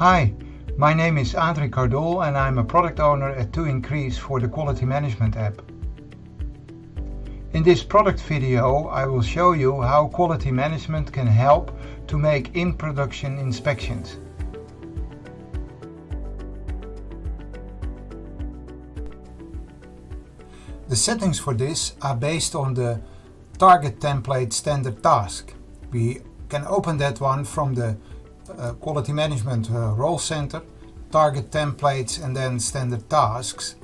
Hi, my name is Adrie Cardol and I'm a product owner at 2increase for the Quality Management app. In this product video I will show you how quality management can help to make in-production inspections. The settings for this are based on the target template standard task. We can open that one from the Quality Management Role Center, target templates and then standard tasks.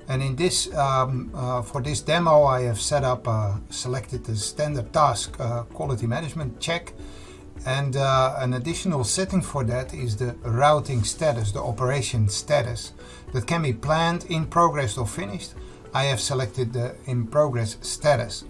And in this, for this demo I have selected the standard task quality management check, and an additional setting for that is the routing status, the operation status, that can be planned, in progress or finished. I have selected the in progress status,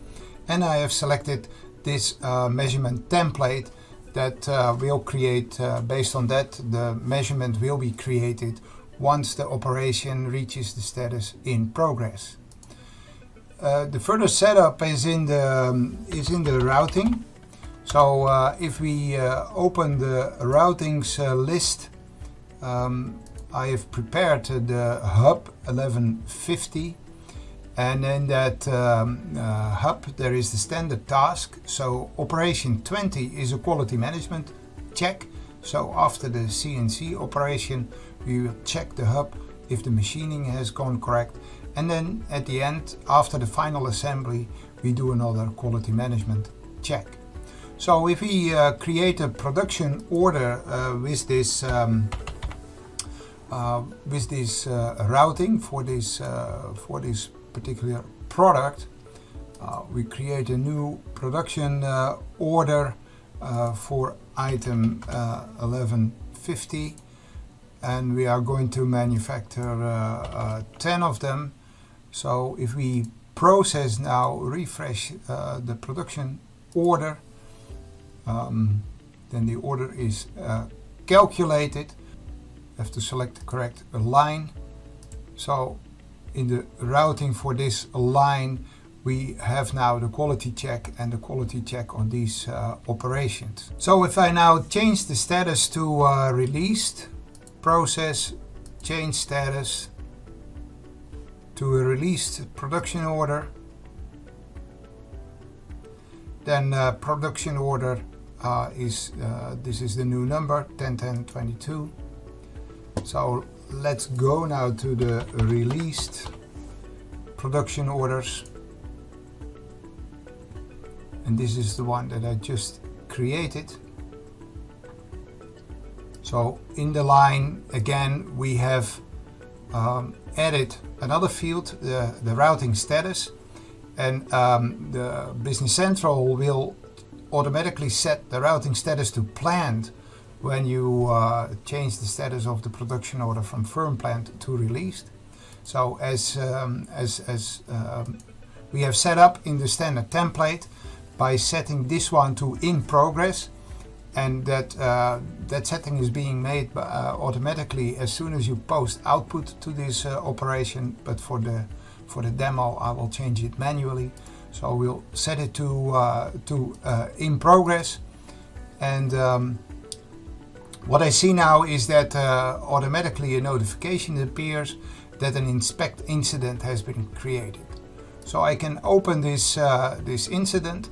and I have selected this measurement template that will create, based on that, the measurement will be created once the operation reaches the status in progress. The further setup is in the routing. So if we open the routings list, I have prepared the hub 1150. And in that hub there is the standard task. So operation 20 is a quality management check. So after the CNC operation we will check the hub if the machining has gone correct. And then at the end, after the final assembly, we do another quality management check. So if we create a production order with this routing for this particular product, we create a new production order for item 1150, and we are going to manufacture 10 of them. So if we process now, refresh the production order, then the order is calculated. Have to select the correct line. So in the routing for this line we have now the quality check and the quality check on these operations. So if I now change the status to released, process, change status to a released production order, then production order this is the new number 101022. So let's go now to the released production orders, and this is the one that I just created. So in the line again we have added another field, the routing status, and the Business Central will automatically set the routing status to planned when you change the status of the production order from firm planned to released. So as we have set up in the standard template by setting this one to in progress, and that setting is being made automatically as soon as you post output to this operation, but for the demo I will change it manually. So we'll set it to in progress, and what I see now is that automatically a notification appears that an inspect incident has been created. So I can open this incident,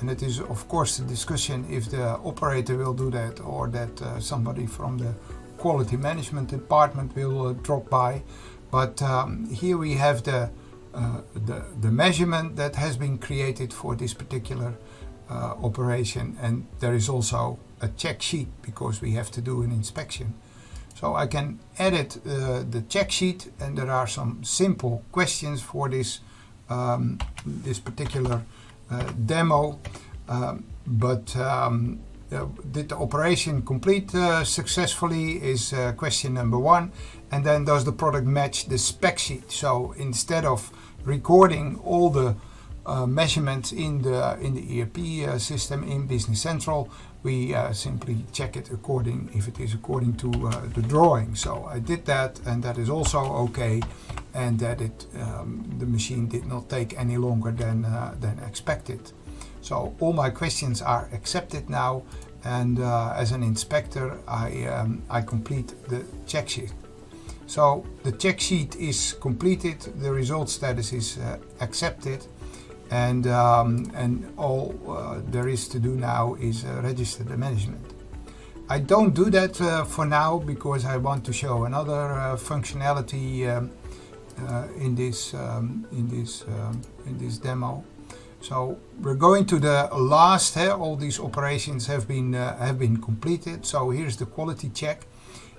and it is of course the discussion if the operator will do that or that somebody from the quality management department will drop by. But here we have the measurement that has been created for this particular operation, and there is also a check sheet because we have to do an inspection. So I can edit the check sheet, and there are some simple questions for this this particular demo. Did the operation complete successfully is question number 1, and then does the product match the spec sheet? So instead of recording all the measurements in the ERP system in Business Central, we simply check it if it is according to the drawing. So I did that, and that is also okay, and that the machine did not take any longer than expected. So all my questions are accepted now, and as an inspector I complete the check sheet. So the check sheet is completed, the result status is accepted, and all there is to do now is register the management. I don't do that for now because I want to show another functionality in this demo. So we're going to the last. All these operations have been completed. So here's the quality check,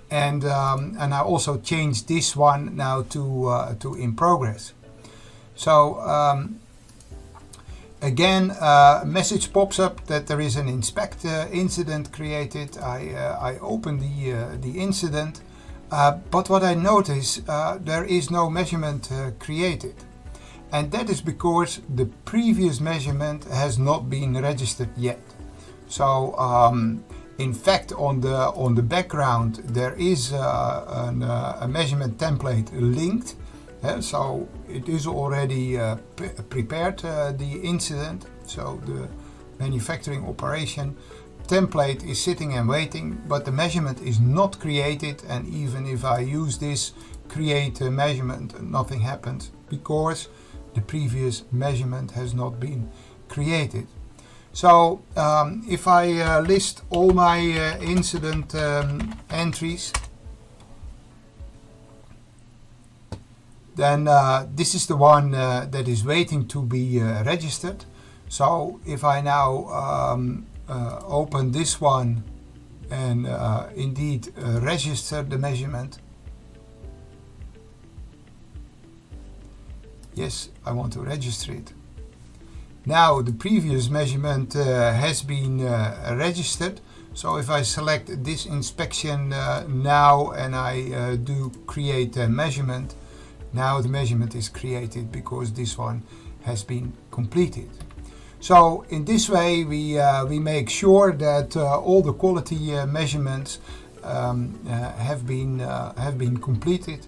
and I also changed this one now to in progress. So again, a message pops up that there is an inspect incident created. I open the incident, but what I notice, there is no measurement created. And that is because the previous measurement has not been registered yet. So in fact, on the background there is a measurement template linked. So it is already prepared, the incident. So the manufacturing operation template is sitting and waiting, but the measurement is not created. And even if I use this create a measurement, nothing happens because the previous measurement has not been created. So if I list all my incident entries, then this is the one that is waiting to be registered. So if I now open this one and indeed register the measurement, yes, I want to register it. Now the previous measurement has been registered. So if I select this inspection now and I do create a measurement, now the measurement is created because this one has been completed. So in this way we make sure that all the quality measurements have been completed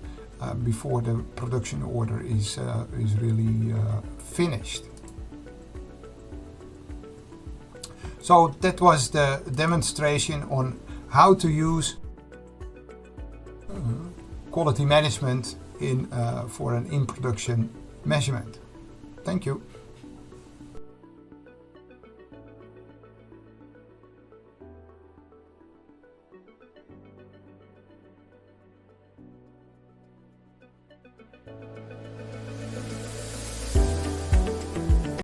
before the production order is really finished. So that was the demonstration on how to use quality management for an in-production measurement. Thank you.